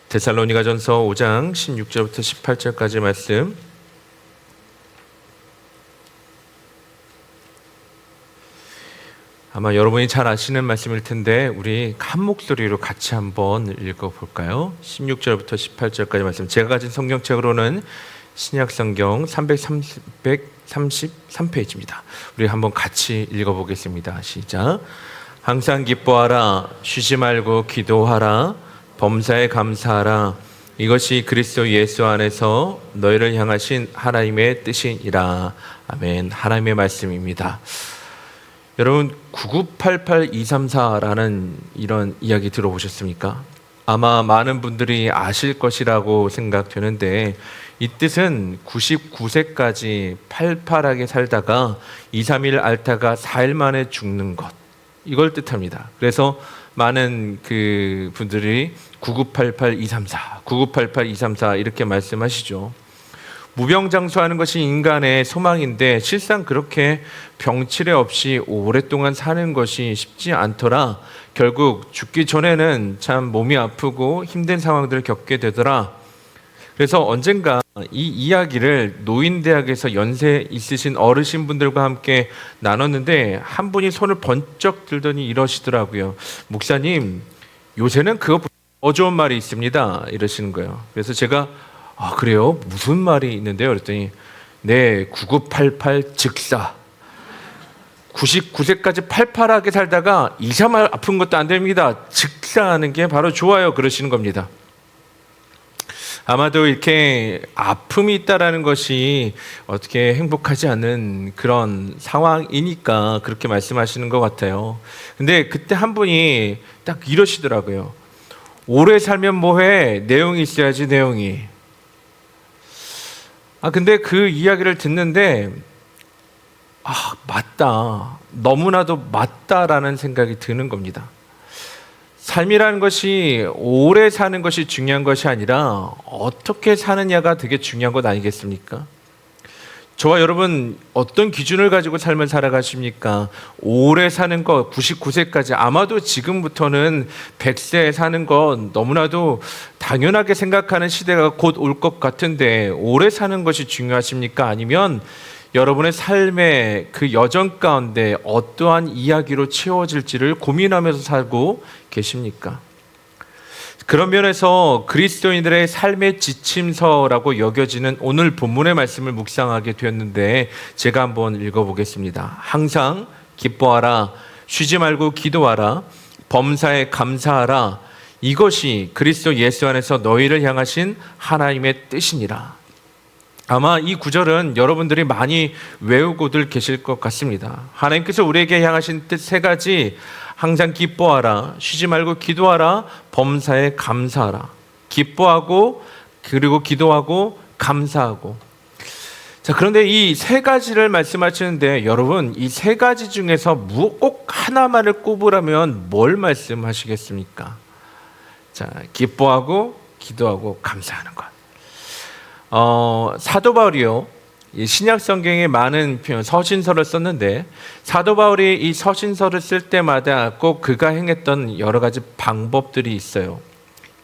데살로니가전서 5장 16절부터 18절까지 말씀. 아마 여러분이 잘 아시는 말씀일 텐데 우리 한 목소리로 같이 한번 읽어볼까요? 16절부터 18절까지 말씀. 제가 가진 성경책으로는 신약성경 333페이지입니다. 우리 한번 같이 읽어보겠습니다. 시작. 항상 기뻐하라. 쉬지 말고 기도하라. 범사에 감사하라. 이것이 그리스도 예수 안에서 너희를 향하신 하나님의 뜻이니라. 아멘. 하나님의 말씀입니다. 여러분 9988234라는 이런 이야기 들어보셨습니까? 아마 많은 분들이 아실 것이라고 생각되는데 이 뜻은 99세까지 팔팔하게 살다가 2, 3일 앓다가 4일 만에 죽는 것, 이걸 뜻합니다. 그래서 많은 그 분들이 9988-234, 9988-234 이렇게 말씀하시죠. 무병장수하는 것이 인간의 소망인데 실상 그렇게 병치레 없이 오랫동안 사는 것이 쉽지 않더라. 결국 죽기 전에는 참 몸이 아프고 힘든 상황들을 겪게 되더라. 그래서 언젠가 이 이야기를 노인대학에서 연세 있으신 어르신 분들과 함께 나눴는데 한 분이 손을 번쩍 들더니 이러시더라고요. 목사님, 요새는 그거 더 좋은 말이 있습니다. 이러시는 거예요. 그래서 제가 그래요? 무슨 말이 있는데요? 그랬더니 네, 9988 즉사. 99세까지 팔팔하게 살다가 2, 3일 아픈 것도 안 됩니다. 즉사하는 게 바로 좋아요. 그러시는 겁니다. 아마도 이렇게 아픔이 있다라는 것이 어떻게 행복하지 않은 그런 상황이니까 그렇게 말씀하시는 것 같아요. 근데 그때 한 분이 딱 이러시더라고요. 오래 살면 뭐해? 내용이 있어야지, 내용이. 근데 그 이야기를 듣는데 맞다. 너무나도 맞다라는 생각이 드는 겁니다. 삶이라는 것이 오래 사는 것이 중요한 것이 아니라 어떻게 사느냐가 되게 중요한 것 아니겠습니까? 저와 여러분 어떤 기준을 가지고 삶을 살아가십니까? 오래 사는 것, 99세까지, 아마도 지금부터는 100세 사는 건 너무나도 당연하게 생각하는 시대가 곧 올 것 같은데 오래 사는 것이 중요하십니까? 아니면 여러분의 삶의 그 여정 가운데 어떠한 이야기로 채워질지를 고민하면서 살고 계십니까? 그런 면에서 그리스도인들의 삶의 지침서라고 여겨지는 오늘 본문의 말씀을 묵상하게 되었는데 제가 한번 읽어보겠습니다. 항상 기뻐하라. 쉬지 말고 기도하라. 범사에 감사하라. 이것이 그리스도 예수 안에서 너희를 향하신 하나님의 뜻이니라. 아마 이 구절은 여러분들이 많이 외우고들 계실 것 같습니다. 하나님께서 우리에게 향하신 뜻 세 가지, 항상 기뻐하라, 쉬지 말고 기도하라, 범사에 감사하라. 기뻐하고 그리고 기도하고 감사하고. 자, 그런데 이 세 가지를 말씀하시는데 여러분 이 세 가지 중에서 꼭 하나만을 꼽으라면 뭘 말씀하시겠습니까? 자, 기뻐하고 기도하고 감사하는 것. 사도 바울이요, 신약 성경에 많은 서신서를 썼는데 사도 바울이 이 서신서를 쓸 때마다 꼭 그가 행했던 여러 가지 방법들이 있어요.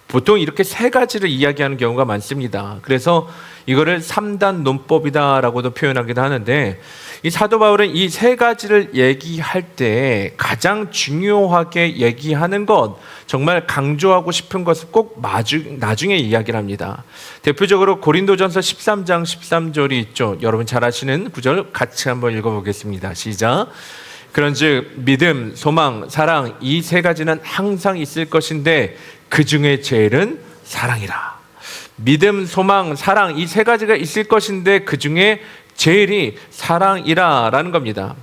보통 이렇게 세 가지를 이야기하는 경우가 많습니다. 그래서 이거를 3단 논법이다라고도 표현하기도 하는데 이 사도 바울은 이 세 가지를 얘기할 때 가장 중요하게 얘기하는 것, 정말 강조하고 싶은 것을 꼭 나중에 이야기를 합니다. 대표적으로 고린도전서 13장 13절이 있죠. 여러분 잘 아시는 구절 같이 한번 읽어보겠습니다. 시작. 그런즉 믿음, 소망, 사랑 이 세 가지는 항상 있을 것인데 그 중에 제일은 사랑이라. 믿음, 소망, 사랑 이 세 가지가 있을 것인데 그 중에 제일이 사랑이라 라는 겁니다.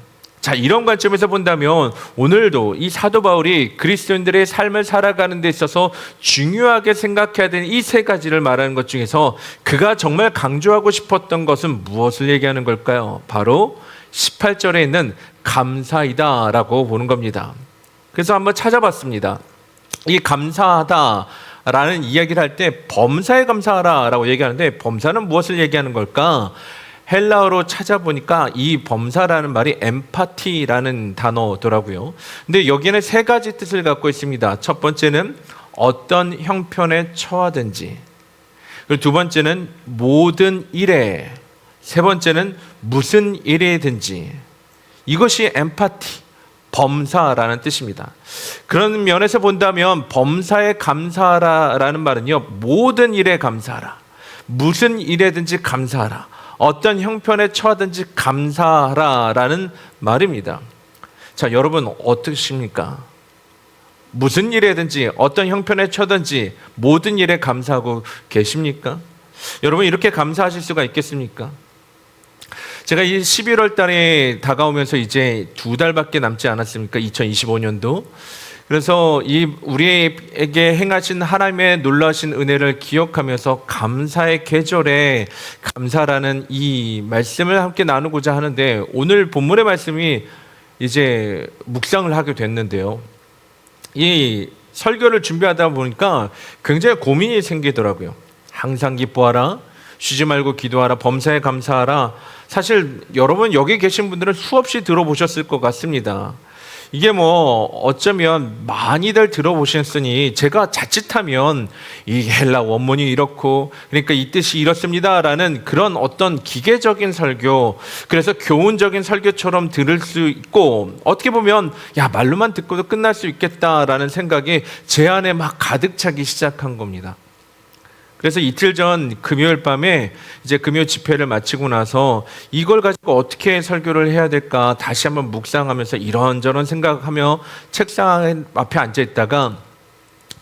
자, 이런 관점에서 본다면 오늘도 이 사도 바울이 그리스도인들의 삶을 살아가는 데 있어서 중요하게 생각해야 되는 이 세 가지를 말하는 것 중에서 그가 정말 강조하고 싶었던 것은 무엇을 얘기하는 걸까요? 바로 18절에 있는 감사이다 라고 보는 겁니다. 그래서 한번 찾아봤습니다. 이 감사하다 라는 이야기를 할 때 범사에 감사하라 라고 얘기하는데 범사는 무엇을 얘기하는 걸까? 헬라어로 찾아보니까 이 범사라는 말이 엠파티라는 단어더라고요. 근데 여기에는 세 가지 뜻을 갖고 있습니다. 첫 번째는 어떤 형편에 처하든지, 그리고 두 번째는 모든 일에, 세 번째는 무슨 일이든지. 이것이 엠파티, 범사라는 뜻입니다. 그런 면에서 본다면 범사에 감사하라라는 말은요, 모든 일에 감사하라, 무슨 일에든지 감사하라, 어떤 형편에 처하든지 감사하라라는 말입니다. 자, 여러분 어떠십니까? 무슨 일에든지 어떤 형편에 처하든지 모든 일에 감사하고 계십니까? 여러분 이렇게 감사하실 수가 있겠습니까? 제가 이 11월 달에 다가오면서 이제 2달밖에 남지 않았습니까? 2025년도. 그래서 이 우리에게 행하신 하나님의 놀라신 은혜를 기억하면서 감사의 계절에 감사라는 이 말씀을 함께 나누고자 하는데, 오늘 본문의 말씀이 이제 묵상을 하게 됐는데요. 이 설교를 준비하다 보니까 굉장히 고민이 생기더라고요. 항상 기뻐하라, 쉬지 말고 기도하라, 범사에 감사하라. 사실 여러분 여기 계신 분들은 수없이 들어보셨을 것 같습니다. 이게 뭐 어쩌면 많이들 들어보셨으니 제가 자칫하면 이 헬라 원문이 이렇고 그러니까 이 뜻이 이렇습니다라는 그런 어떤 기계적인 설교, 그래서 교훈적인 설교처럼 들을 수 있고, 어떻게 보면 야 말로만 듣고도 끝날 수 있겠다라는 생각이 제 안에 막 가득 차기 시작한 겁니다. 그래서 이틀 전 금요일 밤에 이제 금요 집회를 마치고 나서 이걸 가지고 어떻게 설교를 해야 될까 다시 한번 묵상하면서 이런저런 생각하며 책상 앞에 앉아 있다가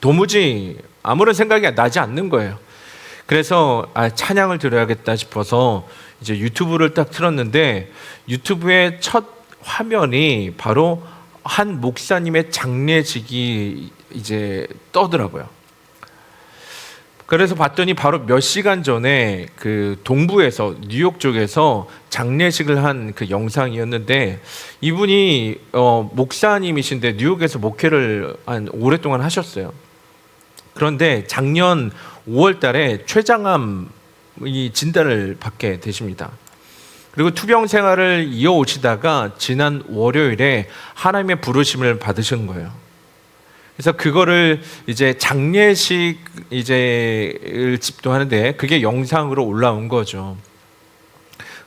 도무지 아무런 생각이 나지 않는 거예요. 그래서 찬양을 드려야겠다 싶어서 이제 유튜브를 딱 틀었는데, 유튜브의 첫 화면이 바로 한 목사님의 장례식이 이제 떠더라고요. 그래서 봤더니 바로 몇 시간 전에 그 동부에서, 뉴욕 쪽에서 장례식을 한 그 영상이었는데, 이분이 목사님이신데 뉴욕에서 목회를 한 오랫동안 하셨어요. 그런데 작년 5월 달에 췌장암이 진단을 받게 되십니다. 그리고 투병 생활을 이어오시다가 지난 월요일에 하나님의 부르심을 받으신 거예요. 그래서 그거를 이제 장례식 이제 집도하는데 그게 영상으로 올라온 거죠.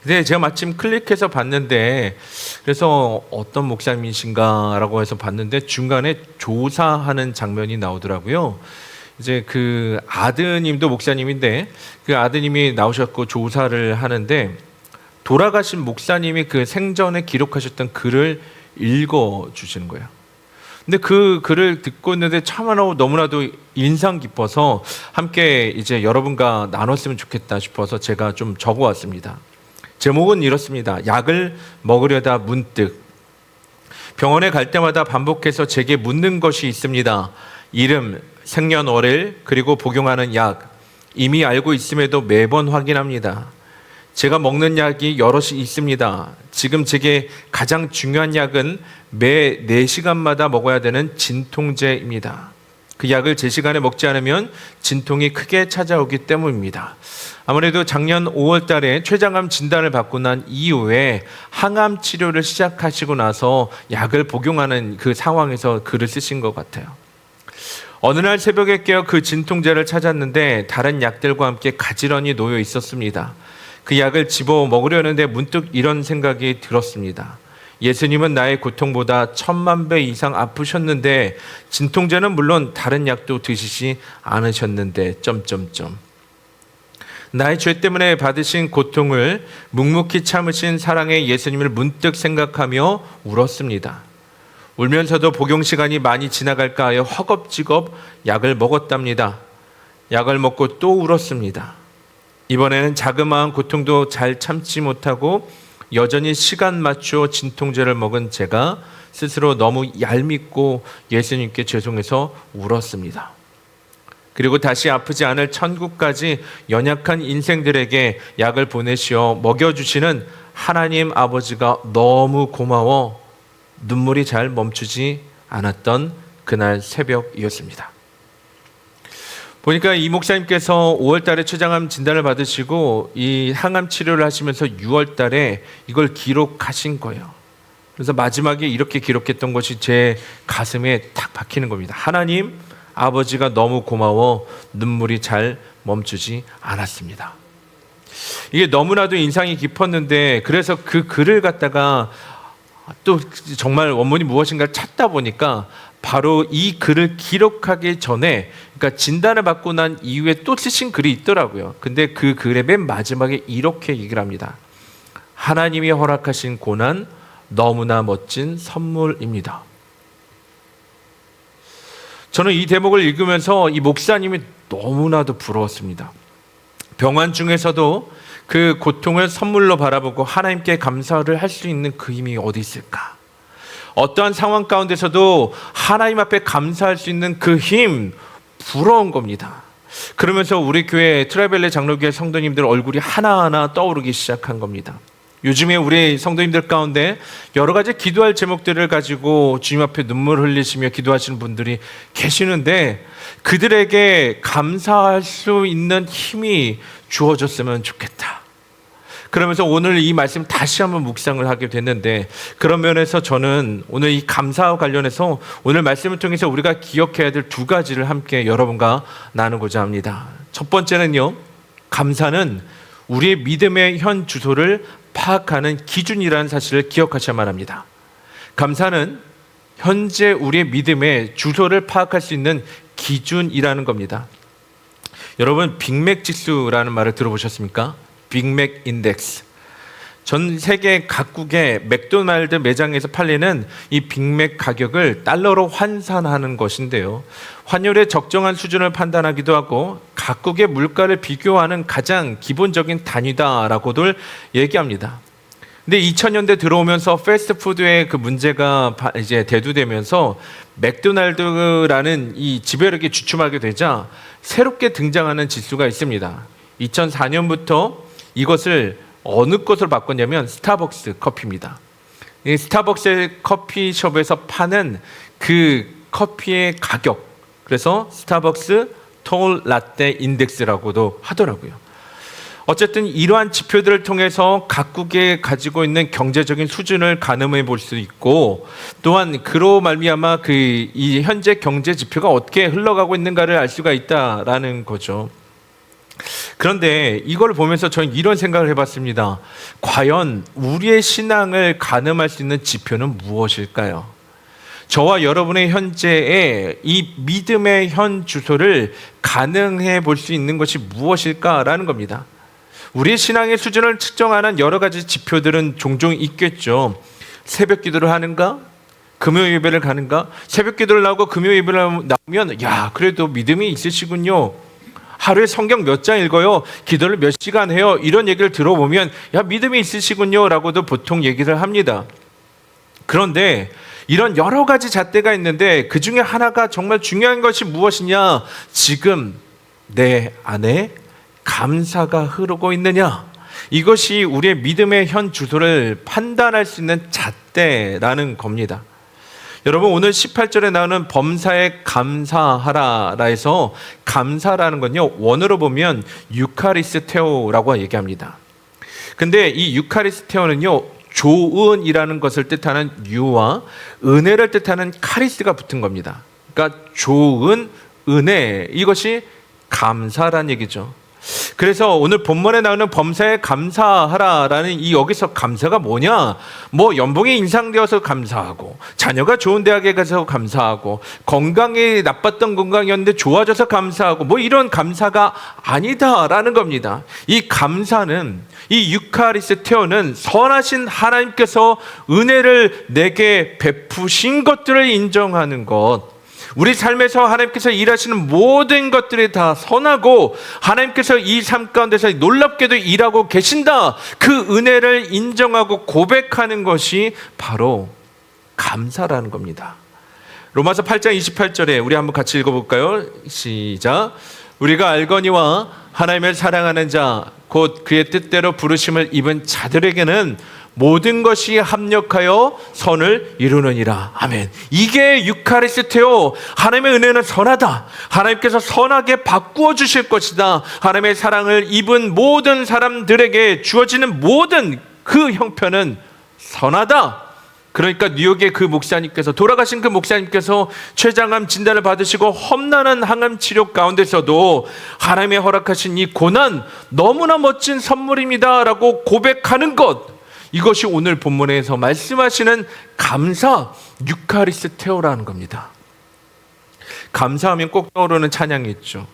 근데 제가 마침 클릭해서 봤는데, 그래서 어떤 목사님이신가라고 해서 봤는데 중간에 조사하는 장면이 나오더라고요. 이제 그 아드님도 목사님인데 그 아드님이 나오셨고 조사를 하는데, 돌아가신 목사님이 그 생전에 기록하셨던 글을 읽어 주시는 거예요. 근데 그 글을 듣고 있는데 참으로 너무나도 인상 깊어서 함께 이제 여러분과 나눴으면 좋겠다 싶어서 제가 좀 적어 왔습니다. 제목은 이렇습니다. 약을 먹으려다 문득. 병원에 갈 때마다 반복해서 제게 묻는 것이 있습니다. 이름, 생년월일, 그리고 복용하는 약. 이미 알고 있음에도 매번 확인합니다. 제가 먹는 약이 여럿이 있습니다. 지금 제게 가장 중요한 약은 매 4시간마다 먹어야 되는 진통제입니다. 그 약을 제 시간에 먹지 않으면 진통이 크게 찾아오기 때문입니다. 아무래도 작년 5월 달에 췌장암 진단을 받고 난 이후에 항암 치료를 시작하시고 나서 약을 복용하는 그 상황에서 글을 쓰신 것 같아요. 어느 날 새벽에 깨어 그 진통제를 찾았는데 다른 약들과 함께 가지런히 놓여 있었습니다. 그 약을 집어 먹으려는데 문득 이런 생각이 들었습니다. 예수님은 나의 고통보다 1000만 배 이상 아프셨는데 진통제는 물론 다른 약도 드시지 않으셨는데... 나의 죄 때문에 받으신 고통을 묵묵히 참으신 사랑의 예수님을 문득 생각하며 울었습니다. 울면서도 복용 시간이 많이 지나갈까 하여 허겁지겁 약을 먹었답니다. 약을 먹고 또 울었습니다. 이번에는 자그마한 고통도 잘 참지 못하고 여전히 시간 맞추어 진통제를 먹은 제가 스스로 너무 얄밉고 예수님께 죄송해서 울었습니다. 그리고 다시 아프지 않을 천국까지 연약한 인생들에게 약을 보내시어 먹여주시는 하나님 아버지가 너무 고마워 눈물이 잘 멈추지 않았던 그날 새벽이었습니다. 보니까 이 목사님께서 5월 달에 췌장암 진단을 받으시고 이 항암 치료를 하시면서 6월 달에 이걸 기록하신 거예요. 그래서 마지막에 이렇게 기록했던 것이 제 가슴에 탁 박히는 겁니다. 하나님, 아버지가 너무 고마워 눈물이 잘 멈추지 않았습니다. 이게 너무나도 인상이 깊었는데, 그래서 그 글을 갖다가 또 정말 원문이 무엇인가 찾다 보니까 바로 이 글을 기록하기 전에, 그러니까 진단을 받고 난 이후에 또 쓰신 글이 있더라고요. 근데 그 글의 맨 마지막에 이렇게 얘기를 합니다. 하나님이 허락하신 고난, 너무나 멋진 선물입니다. 저는 이 대목을 읽으면서 이 목사님이 너무나도 부러웠습니다. 병환 중에서도 그 고통을 선물로 바라보고 하나님께 감사를 할 수 있는 그 힘이 어디 있을까? 어떠한 상황 가운데서도 하나님 앞에 감사할 수 있는 그 힘, 부러운 겁니다. 그러면서 우리 교회 트라벨레 장로교회 성도님들 얼굴이 하나하나 떠오르기 시작한 겁니다. 요즘에 우리 성도님들 가운데 여러 가지 기도할 제목들을 가지고 주님 앞에 눈물 흘리시며 기도하시는 분들이 계시는데, 그들에게 감사할 수 있는 힘이 주어졌으면 좋겠다. 그러면서 오늘 이 말씀 다시 한번 묵상을 하게 됐는데, 그런 면에서 저는 오늘 이 감사와 관련해서 오늘 말씀을 통해서 우리가 기억해야 될 두 가지를 함께 여러분과 나누고자 합니다. 첫 번째는요, 감사는 우리의 믿음의 현 주소를 파악하는 기준이라는 사실을 기억하셔야만 합니다. 감사는 현재 우리의 믿음의 주소를 파악할 수 있는 기준이라는 겁니다. 여러분, 빅맥 지수라는 말을 들어보셨습니까? 빅맥 인덱스. 전 세계 각국의 맥도날드 매장에서 팔리는 이 빅맥 가격을 달러로 환산하는 것인데요, 환율의 적정한 수준을 판단하기도 하고 각국의 물가를 비교하는 가장 기본적인 단위다라고들 얘기합니다. 근데 2000년대 들어오면서 패스트푸드의 그 문제가 이제 대두되면서 맥도날드라는 이 지배력이 주춤하게 되자 새롭게 등장하는 지수가 있습니다. 2004년부터 이것을 어느 것으로 바꿨냐면 스타벅스 커피입니다. 이 스타벅스 커피숍에서 파는 그 커피의 가격, 그래서 스타벅스 톨 라떼 인덱스라고도 하더라고요. 어쨌든 이러한 지표들을 통해서 각국에 가지고 있는 경제적인 수준을 가늠해 볼 수 있고, 또한 그로 말미암아 이 현재 경제 지표가 어떻게 흘러가고 있는가를 알 수가 있다라는 거죠. 그런데 이걸 보면서 저는 이런 생각을 해봤습니다. 과연 우리의 신앙을 가늠할 수 있는 지표는 무엇일까요? 저와 여러분의 현재의 이 믿음의 현 주소를 가늠해 볼 수 있는 것이 무엇일까라는 겁니다. 우리의 신앙의 수준을 측정하는 여러 가지 지표들은 종종 있겠죠. 새벽 기도를 하는가? 금요 예배를 가는가? 새벽 기도를 나오고 금요 예배를 나오면, 야, 그래도 믿음이 있으시군요. 하루에 성경 몇 장 읽어요? 기도를 몇 시간 해요? 이런 얘기를 들어보면, 야, 믿음이 있으시군요 라고도 보통 얘기를 합니다. 그런데 이런 여러 가지 잣대가 있는데 그 중에 하나가 정말 중요한 것이 무엇이냐? 지금 내 안에 감사가 흐르고 있느냐? 이것이 우리의 믿음의 현 주소를 판단할 수 있는 잣대라는 겁니다. 여러분, 오늘 18절에 나오는 범사에 감사하라라 해서 감사라는 건요, 원어로 보면 유카리스테오라고 얘기합니다. 근데 이 유카리스테오는요, 조은이라는 것을 뜻하는 유와 은혜를 뜻하는 카리스가 붙은 겁니다. 그러니까 조은, 은혜, 이것이 감사란 얘기죠. 그래서 오늘 본문에 나오는 범사에 감사하라라는 이 여기서 감사가 뭐냐? 뭐 연봉이 인상되어서 감사하고, 자녀가 좋은 대학에 가서 감사하고, 건강이 나빴던 건강이었는데 좋아져서 감사하고, 뭐 이런 감사가 아니다라는 겁니다. 이 감사는, 이 유카리스테오는 선하신 하나님께서 은혜를 내게 베푸신 것들을 인정하는 것, 우리 삶에서 하나님께서 일하시는 모든 것들이 다 선하고 하나님께서 이 삶 가운데서 놀랍게도 일하고 계신다, 그 은혜를 인정하고 고백하는 것이 바로 감사라는 겁니다. 로마서 8장 28절에 우리 한번 같이 읽어볼까요? 시작. 우리가 알거니와 하나님을 사랑하는 자 곧 그의 뜻대로 부르심을 입은 자들에게는 모든 것이 합력하여 선을 이루느니라. 아멘. 이게 유카리스테오. 하나님의 은혜는 선하다. 하나님께서 선하게 바꾸어 주실 것이다. 하나님의 사랑을 입은 모든 사람들에게 주어지는 모든 그 형편은 선하다. 그러니까 뉴욕의 그 목사님께서, 돌아가신 그 목사님께서 췌장암 진단을 받으시고 험난한 항암 치료 가운데서도 하나님의 허락하신 이 고난 너무나 멋진 선물입니다라고 고백하는 것, 이것이 오늘 본문에서 말씀하시는 감사 유카리스테오라는 겁니다. 감사하면 꼭 떠오르는 찬양이 있죠.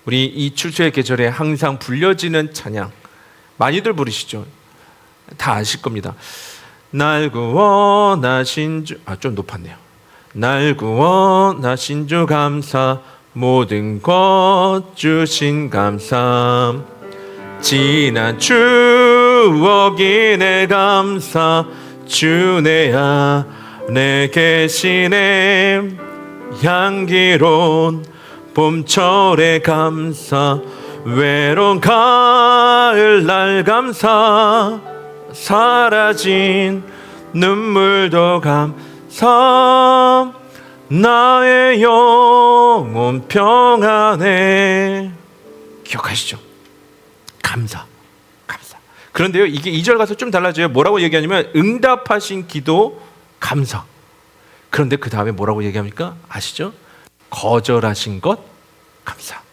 우리 이 추수의 계절에 항상 불려지는 찬양 많이들 부르시죠. 다 아실 겁니다. 날 구원하신 주, 좀 높았네요. 날 구원하신 주 감사, 모든 것 주신 감사, 지난 추억이 내 감사, 주 내 안에 계시네, 향기로운 봄철의 감사, 외로운 가을날 감사, 사라진 눈물도 감사, 나의 영혼 평안해. 기억하시죠? 감사. 그런데요, 이게 2절 가서 좀 달라져요. 뭐라고 얘기하냐면 응답하신 기도 감사. 그런데 그 다음에 뭐라고 얘기합니까? 아시죠? 거절하신 것 감사.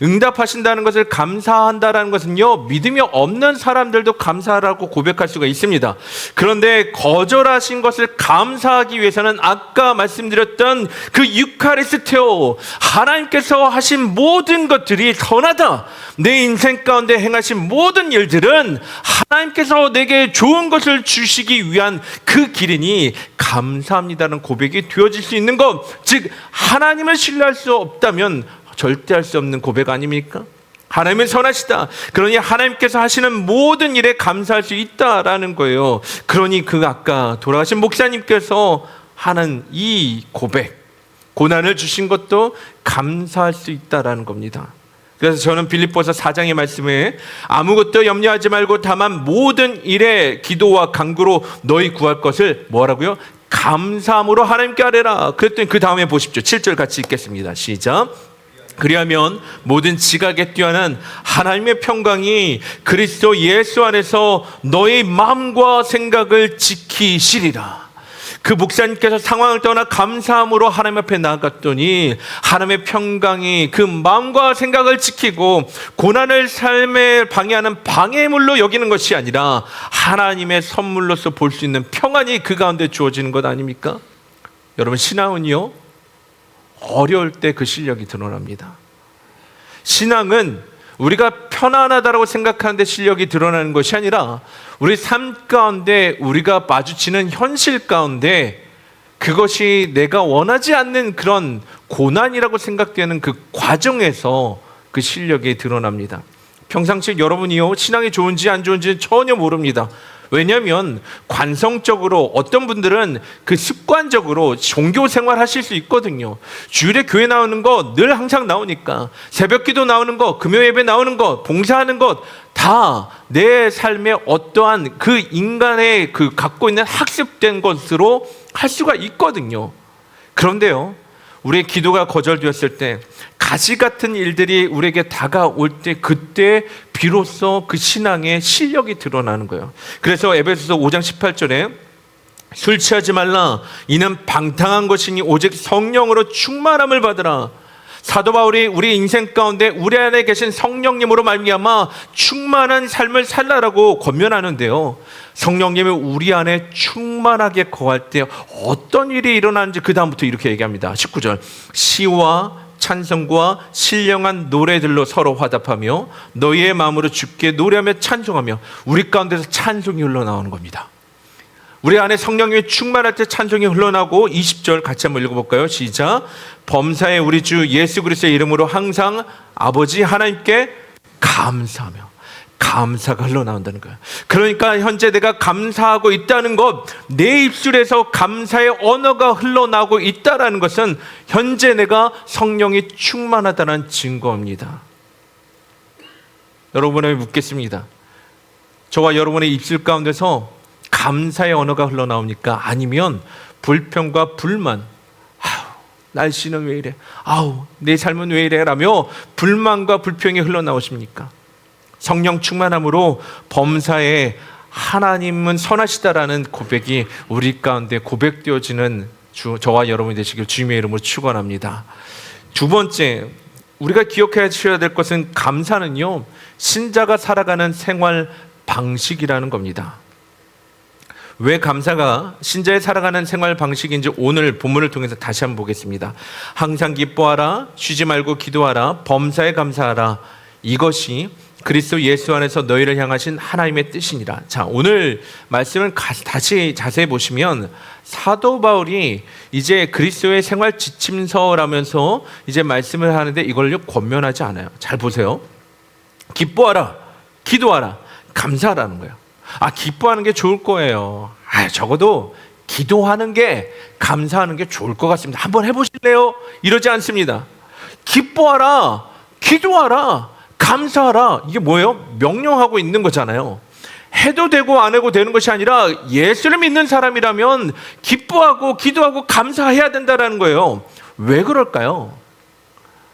응답하신다는 것을 감사한다는 것은요, 믿음이 없는 사람들도 감사라고 고백할 수가 있습니다. 그런데 거절하신 것을 감사하기 위해서는 아까 말씀드렸던 그 유카리스테오, 하나님께서 하신 모든 것들이 선하다, 내 인생 가운데 행하신 모든 일들은 하나님께서 내게 좋은 것을 주시기 위한 그 길이니 감사합니다는 고백이 되어질 수 있는 것, 즉 하나님을 신뢰할 수 없다면 절대 할 수 없는 고백 아닙니까? 하나님은 선하시다, 그러니 하나님께서 하시는 모든 일에 감사할 수 있다라는 거예요. 그러니 그 아까 돌아가신 목사님께서 하는 이 고백, 고난을 주신 것도 감사할 수 있다라는 겁니다. 그래서 저는 빌립보서 4장의 말씀에 아무것도 염려하지 말고 다만 모든 일에 기도와 간구로 너희 구할 것을 뭐라고요? 감사함으로 하나님께 아뢰라. 그랬더니 그 다음에 보십시오. 7절 같이 읽겠습니다. 시작. 그리하면 모든 지각에 뛰어난 하나님의 평강이 그리스도 예수 안에서 너의 마음과 생각을 지키시리라. 그 목사님께서 상황을 떠나 감사함으로 하나님 앞에 나아갔더니 하나님의 평강이 그 마음과 생각을 지키고 고난을 삶에 방해하는 방해물로 여기는 것이 아니라 하나님의 선물로서 볼 수 있는 평안이 그 가운데 주어지는 것 아닙니까? 여러분, 신앙은요, 어려울 때 그 실력이 드러납니다. 신앙은 우리가 편안하다고 생각하는데 실력이 드러나는 것이 아니라 우리 삶 가운데 우리가 마주치는 현실 가운데 그것이 내가 원하지 않는 그런 고난이라고 생각되는 그 과정에서 그 실력이 드러납니다. 평상시 여러분이요, 신앙이 좋은지 안 좋은지는 전혀 모릅니다. 왜냐하면 관성적으로 어떤 분들은 그 습관적으로 종교 생활 하실 수 있거든요. 주일에 교회 나오는 거 늘 항상 나오니까, 새벽 기도 나오는 거, 금요 예배 나오는 거, 봉사하는 것 다 내 삶의 어떠한 그 인간의 그 갖고 있는 학습된 것으로 할 수가 있거든요. 그런데요, 우리의 기도가 거절되었을 때, 가시 같은 일들이 우리에게 다가올 때, 그때 비로소 그 신앙의 실력이 드러나는 거예요. 그래서 에베소서 5장 18절에 술 취하지 말라, 이는 방탕한 것이니 오직 성령으로 충만함을 받으라. 사도 바울이 우리 인생 가운데 우리 안에 계신 성령님으로 말미암아 충만한 삶을 살라라고 권면하는데요, 성령님이 우리 안에 충만하게 거할 때 어떤 일이 일어나는지 그 다음부터 이렇게 얘기합니다. 19절, 시와 찬송과 신령한 노래들로 서로 화답하며 너희의 마음으로 주께 노래하며 찬송하며. 우리 가운데서 찬송이 흘러나오는 겁니다. 우리 안에 성령님이 충만할 때 찬송이 흘러나오고, 20절 같이 한번 읽어볼까요? 시작. 범사에 우리 주 예수 그리스도의 이름으로 항상 아버지 하나님께 감사하며. 감사가 흘러나온다는 거예요. 그러니까 현재 내가 감사하고 있다는 것, 내 입술에서 감사의 언어가 흘러나오고 있다는 것은 현재 내가 성령이 충만하다는 증거입니다. 여러분에게 묻겠습니다. 저와 여러분의 입술 가운데서 감사의 언어가 흘러나옵니까? 아니면 불평과 불만, 날씨는 왜 이래, 내 삶은 왜 이래 라며 불만과 불평이 흘러나오십니까? 성령 충만함으로 범사에 하나님은 선하시다라는 고백이 우리 가운데 고백되어지는 저와 여러분이 되시길 주님의 이름으로 축원합니다. 두 번째, 우리가 기억하셔야 될 것은 감사는요, 신자가 살아가는 생활 방식이라는 겁니다. 왜 감사가 신자의 살아가는 생활 방식인지 오늘 본문을 통해서 다시 한번 보겠습니다. 항상 기뻐하라, 쉬지 말고 기도하라, 범사에 감사하라. 이것이 그리스도 예수 안에서 너희를 향하신 하나님의 뜻이니라. 자, 오늘 말씀을 다시 자세히 보시면 사도 바울이 이제 그리스도의 생활 지침서라면서 이제 말씀을 하는데 이걸요 권면하지 않아요. 잘 보세요. 기뻐하라, 기도하라, 감사하라는 거예요. 기뻐하는 게 좋을 거예요. 적어도 기도하는 게, 감사하는 게 좋을 것 같습니다. 한번 해보실래요? 이러지 않습니다. 기뻐하라, 기도하라, 감사하라. 이게 뭐예요? 명령하고 있는 거잖아요. 해도 되고 안 해도 되는 것이 아니라 예수를 믿는 사람이라면 기뻐하고 기도하고 감사해야 된다는 거예요. 왜 그럴까요?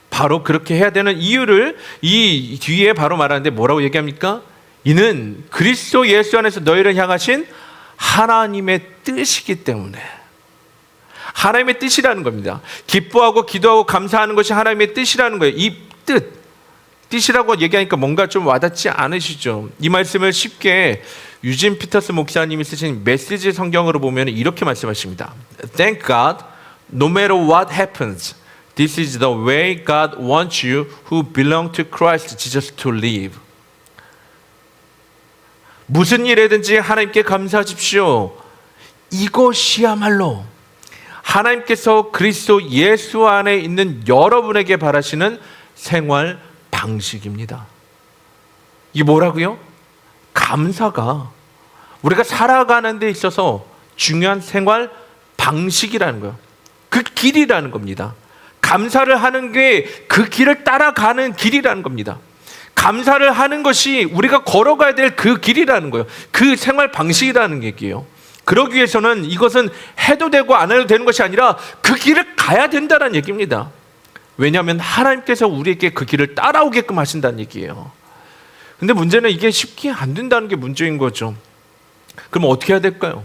바로 그렇게 해야 되는 이유를 이 뒤에 바로 말하는데 뭐라고 얘기합니까? 이는 그리스도 예수 안에서 너희를 향하신 하나님의 뜻이기 때문에. 하나님의 뜻이라는 겁니다. 기뻐하고 기도하고 감사하는 것이 하나님의 뜻이라는 거예요. 이 뜻이라고 얘기하니까 뭔가 좀 와닿지 않으시죠? 이 말씀을 쉽게 유진 피터스 목사님이 쓰신 메시지 성경으로 보면 이렇게 말씀하십니다. Thank God, no matter what happens, this is the way God wants you who belong to Christ Jesus to live. 무슨 일이든지 하나님께 감사하십시오. 이것이야말로 하나님께서 그리스도 예수 안에 있는 여러분에게 바라시는 생활 방식입니다. 이게 뭐라고요? 감사가 우리가 살아가는 데 있어서 중요한 생활 방식이라는 거예요. 그 길이라는 겁니다. 감사를 하는 게 그 길을 따라가는 길이라는 겁니다. 감사를 하는 것이 우리가 걸어가야 될 그 길이라는 거예요. 그 생활 방식이라는 얘기예요. 그러기 위해서는 이것은 해도 되고 안 해도 되는 것이 아니라 그 길을 가야 된다는 얘기입니다. 왜냐하면 하나님께서 우리에게 그 길을 따라오게끔 하신다는 얘기예요. 근데 문제는 이게 쉽게 안 된다는 게 문제인 거죠. 그럼 어떻게 해야 될까요?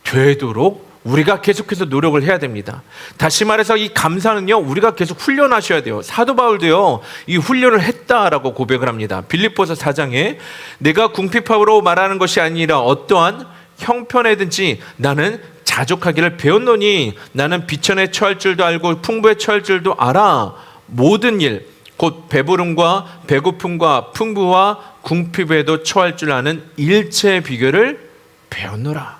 되도록 우리가 계속해서 노력을 해야 됩니다. 다시 말해서 이 감사는요, 우리가 계속 훈련하셔야 돼요. 사도 바울도요, 이 훈련을 했다라고 고백을 합니다. 빌립보서 4장에 내가 궁핍함으로 말하는 것이 아니라 어떠한 형편에든지 나는 자족하기를 배웠노니 나는 비천에 처할 줄도 알고 풍부에 처할 줄도 알아. 모든 일, 곧 배부름과 배고픔과 풍부와 궁핍에도 처할 줄 아는 일체의 비결을 배웠노라.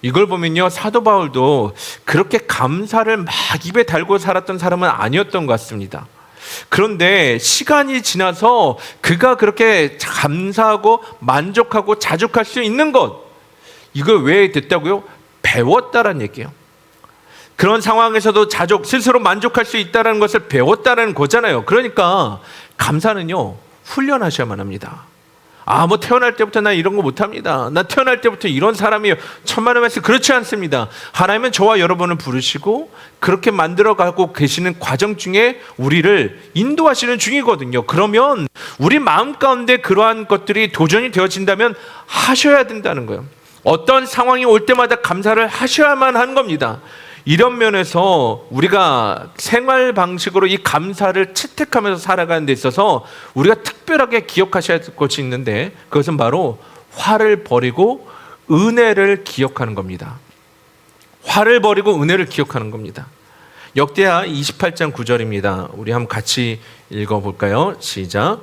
이걸 보면요, 사도 바울도 그렇게 감사를 막 입에 달고 살았던 사람은 아니었던 것 같습니다. 그런데 시간이 지나서 그가 그렇게 감사하고 만족하고 자족할 수 있는 것, 이걸 왜 됐다고요? 배웠다라는 얘기예요. 그런 상황에서도 스스로 만족할 수 있다는 것을 배웠다는 거잖아요. 그러니까 감사는요, 훈련하셔야만 합니다. 뭐 태어날 때부터 나 이런 거 못합니다. 나 태어날 때부터 이런 사람이에요. 천만의 말씀, 그렇지 않습니다. 하나님은 저와 여러분을 부르시고 그렇게 만들어가고 계시는 과정 중에 우리를 인도하시는 중이거든요. 그러면 우리 마음 가운데 그러한 것들이 도전이 되어진다면 하셔야 된다는 거예요. 어떤 상황이 올 때마다 감사를 하셔야만 하는 겁니다. 이런 면에서 우리가 생활 방식으로 이 감사를 채택하면서 살아가는 데 있어서 우리가 특별하게 기억하셔야 할 것이 있는데, 그것은 바로 화를 버리고 은혜를 기억하는 겁니다. 화를 버리고 은혜를 기억하는 겁니다. 역대하 28장 9절입니다. 우리 한번 같이 읽어볼까요? 시작.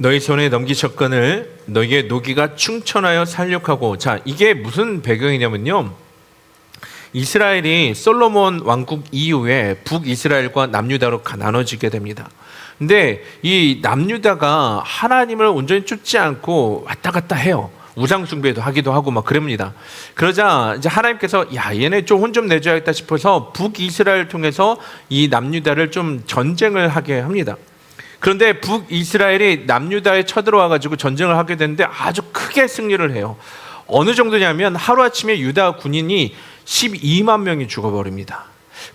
너희 손에 넘기셨거늘 너희의 노기가 충천하여 살육하고. 자, 이게 무슨 배경이냐면요, 이스라엘이 솔로몬 왕국 이후에 북이스라엘과 남유다로 나눠지게 됩니다. 근데 이 남유다가 하나님을 온전히 쫓지 않고 왔다 갔다 해요. 우상 숭배도 하기도 하고 막 그럽니다. 그러자 이제 하나님께서 얘네 좀 혼 좀 내줘야겠다 싶어서 북이스라엘을 통해서 이 남유다를 좀 전쟁을 하게 합니다. 그런데 북이스라엘이 남유다에 쳐들어와 가지고 전쟁을 하게 되는데 아주 크게 승리를 해요. 어느 정도냐면 하루아침에 유다 군인이 12만 명이 죽어버립니다.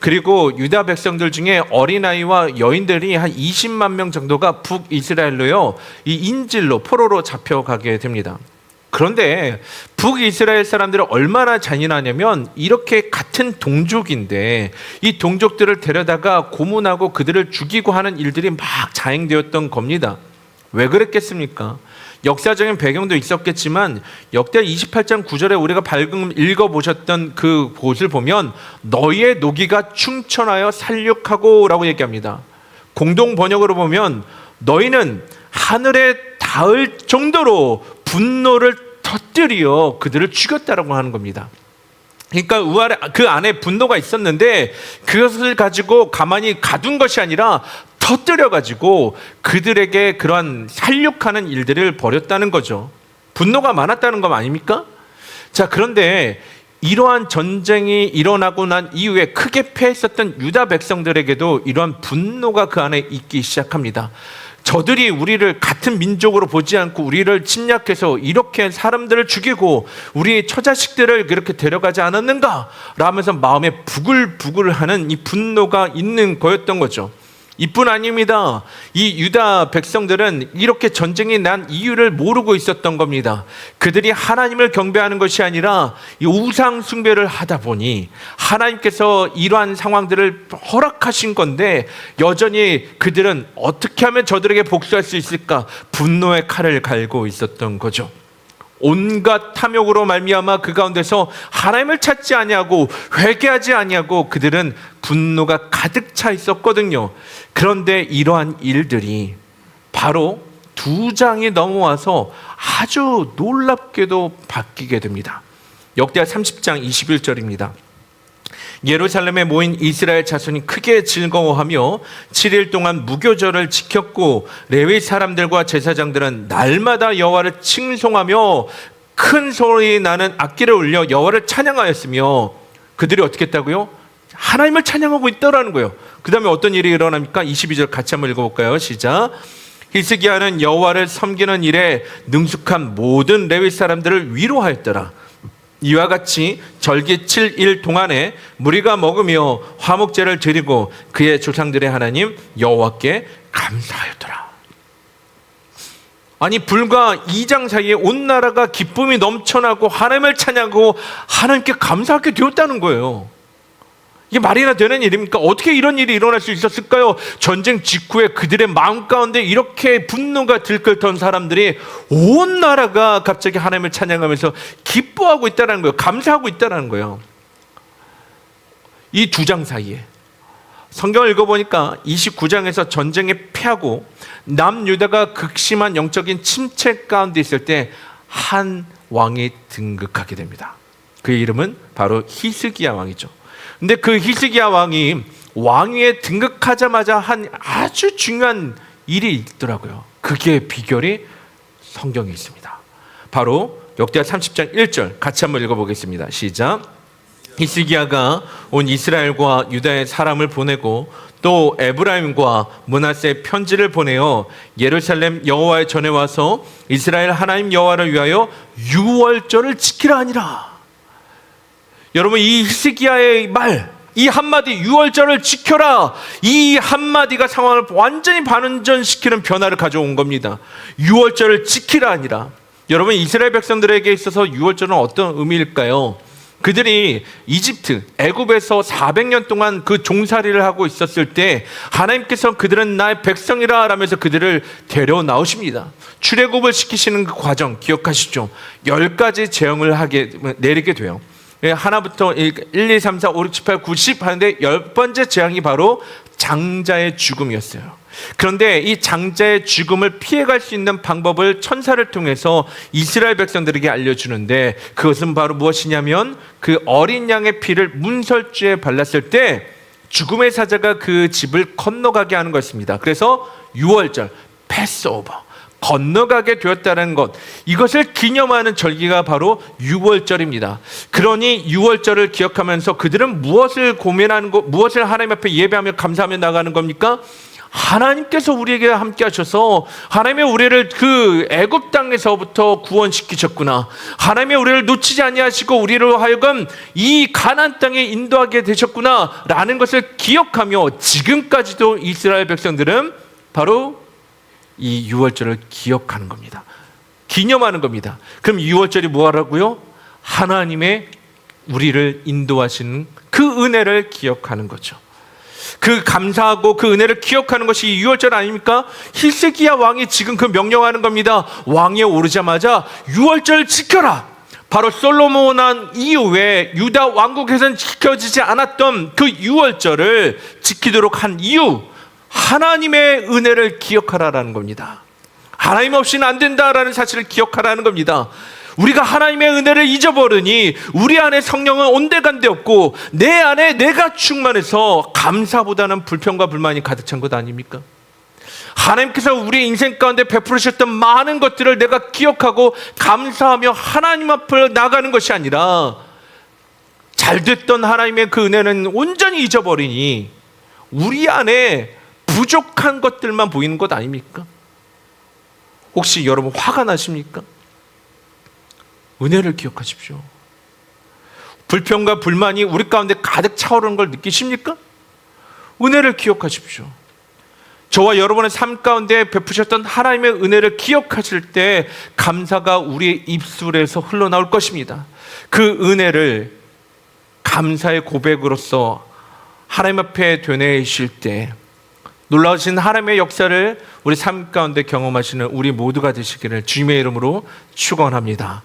그리고 유다 백성들 중에 어린아이와 여인들이 한 20만 명 정도가 북이스라엘로요, 이 인질로 포로로 잡혀가게 됩니다. 그런데 북이스라엘 사람들은 얼마나 잔인하냐면 이렇게 같은 동족인데 이 동족들을 데려다가 고문하고 그들을 죽이고 하는 일들이 막 자행되었던 겁니다. 왜 그랬겠습니까? 역사적인 배경도 있었겠지만 역대 28장 9절에 우리가 방금 읽어보셨던 그 곳을 보면 너희의 노기가 충천하여 살육하고 라고 얘기합니다. 공동 번역으로 보면 너희는 하늘에 닿을 정도로 분노를 터뜨려 그들을 죽였다라고 하는 겁니다. 그러니까 그 안에 분노가 있었는데 그것을 가지고 가만히 가둔 것이 아니라 터뜨려가지고 그들에게 그러한 살육하는 일들을 벌였다는 거죠. 분노가 많았다는 거 아닙니까? 자, 그런데 이러한 전쟁이 일어나고 난 이후에 크게 패했었던 유다 백성들에게도 이러한 분노가 그 안에 있기 시작합니다. 저들이 우리를 같은 민족으로 보지 않고 우리를 침략해서 이렇게 사람들을 죽이고 우리 처자식들을 그렇게 데려가지 않았는가? 라면서 마음에 부글부글하는 이 분노가 있는 거였던 거죠. 이뿐 아닙니다. 이 유다 백성들은 이렇게 전쟁이 난 이유를 모르고 있었던 겁니다. 그들이 하나님을 경배하는 것이 아니라 이 우상 숭배를 하다 보니 하나님께서 이러한 상황들을 허락하신 건데 여전히 그들은 어떻게 하면 저들에게 복수할 수 있을까? 분노의 칼을 갈고 있었던 거죠. 온갖 탐욕으로 말미암아 그 가운데서 하나님을 찾지 아니하고 회개하지 아니하고 그들은 분노가 가득 차 있었거든요. 그런데 이러한 일들이 바로 2장이 넘어와서 아주 놀랍게도 바뀌게 됩니다. 역대하 30장 21절입니다. 예루살렘에 모인 이스라엘 자손이 크게 즐거워하며 7일 동안 무교절을 지켰고 레위 사람들과 제사장들은 날마다 여호와를 칭송하며 큰 소리 나는 악기를 울려 여호와를 찬양하였으며 그들이 어떻게 했다고요? 하나님을 찬양하고 있더라는 거예요. 그 다음에 어떤 일이 일어납니까? 22절 같이 한번 읽어볼까요? 시작. 히스기야는 여호와를 섬기는 일에 능숙한 모든 레위 사람들을 위로하였더라. 이와 같이 절기 7일 동안에 무리가 먹으며 화목제를 드리고 그의 조상들의 하나님 여호와께 감사하였더라. 아니 불과 2장 사이에 온 나라가 기쁨이 넘쳐나고 하나님을 찬양하고 하나님께 감사하게 되었다는 거예요. 이게 말이나 되는 일입니까? 어떻게 이런 일이 일어날 수 있었을까요? 전쟁 직후에 그들의 마음 가운데 이렇게 분노가 들끓던 사람들이 온 나라가 갑자기 하나님을 찬양하면서 기뻐하고 있다는 거예요. 감사하고 있다는 거예요. 이 2장 사이에 성경을 읽어보니까 29장에서 전쟁에 패하고 남유다가 극심한 영적인 침체 가운데 있을 때 한 왕이 등극하게 됩니다. 그의 이름은 바로 히스기야 왕이죠. 근데 그 히스기야 왕이 왕위에 등극하자마자 한 아주 중요한 일이 있더라고요. 그게 비결이 성경에 있습니다. 바로 역대하 30장 1절 같이 한번 읽어보겠습니다. 시작. 히스기야가 온 이스라엘과 유다의 사람을 보내고 또 에브라임과 므낫세에 편지를 보내어 예루살렘 여호와의 전에 와서 이스라엘 하나님 여호와를 위하여 유월절을 지키라 하니라. 여러분 이 히스기야의 말, 이 한마디 유월절을 지켜라, 이 한마디가 상황을 완전히 반전시키는 변화를 가져온 겁니다. 유월절을 지키라 아니라. 여러분 이스라엘 백성들에게 있어서 유월절은 어떤 의미일까요? 그들이 이집트, 애굽에서 400년 동안 그 종살이를 하고 있었을 때 하나님께서 그들은 나의 백성이라 라면서 그들을 데려 나오십니다. 출애굽을 시키시는 그 과정 기억하시죠? 10가지 재앙을 내리게 돼요. 하나부터 1, 2, 3, 4, 5, 6, 7, 8, 9, 10 하는데 10번째 재앙이 바로 장자의 죽음이었어요. 그런데 이 장자의 죽음을 피해갈 수 있는 방법을 천사를 통해서 이스라엘 백성들에게 알려주는데 그것은 바로 무엇이냐면 그 어린 양의 피를 문설주에 발랐을 때 죽음의 사자가 그 집을 건너가게 하는 것입니다. 그래서 유월절, 패스오버, 건너가게 되었다는 것, 이것을 기념하는 절기가 바로 유월절입니다. 그러니 유월절을 기억하면서 그들은 무엇을 고민하는 것, 무엇을 하나님 앞에 예배하며 감사하며 나가는 겁니까? 하나님께서 우리에게 함께 하셔서 하나님의 우리를 그 애굽 땅에서부터 구원시키셨구나. 하나님의 우리를 놓치지 아니하시고 우리로 하여금 이 가나안 땅에 인도하게 되셨구나라는 것을 기억하며 지금까지도 이스라엘 백성들은 바로 이 유월절을 기억하는 겁니다. 기념하는 겁니다. 그럼 유월절이 뭐하라고요? 하나님의 우리를 인도하시는 그 은혜를 기억하는 거죠. 그 감사하고 그 은혜를 기억하는 것이 유월절 아닙니까? 히스기야 왕이 지금 그 명령하는 겁니다. 왕위에 오르자마자 유월절 지켜라. 바로 솔로몬 한 이후에 유다 왕국에서는 지켜지지 않았던 그 유월절을 지키도록 한 이유, 하나님의 은혜를 기억하라라는 겁니다. 하나님 없이는 안 된다라는 사실을 기억하라는 겁니다. 우리가 하나님의 은혜를 잊어버리니 우리 안에 성령은 온데간데 없고 내 안에 내가 충만해서 감사보다는 불평과 불만이 가득 찬 것 아닙니까? 하나님께서 우리 인생 가운데 베풀으셨던 많은 것들을 내가 기억하고 감사하며 하나님 앞을 나가는 것이 아니라 잘됐던 하나님의 그 은혜는 온전히 잊어버리니 우리 안에 부족한 것들만 보이는 것 아닙니까? 혹시 여러분 화가 나십니까? 은혜를 기억하십시오. 불평과 불만이 우리 가운데 가득 차오르는 걸 느끼십니까? 은혜를 기억하십시오. 저와 여러분의 삶 가운데 베푸셨던 하나님의 은혜를 기억하실 때 감사가 우리의 입술에서 흘러나올 것입니다. 그 은혜를 감사의 고백으로서 하나님 앞에 되뇌이실 때 놀라우신 하나님의 역사를 우리 삶 가운데 경험하시는 우리 모두가 되시기를 주님의 이름으로 축원합니다.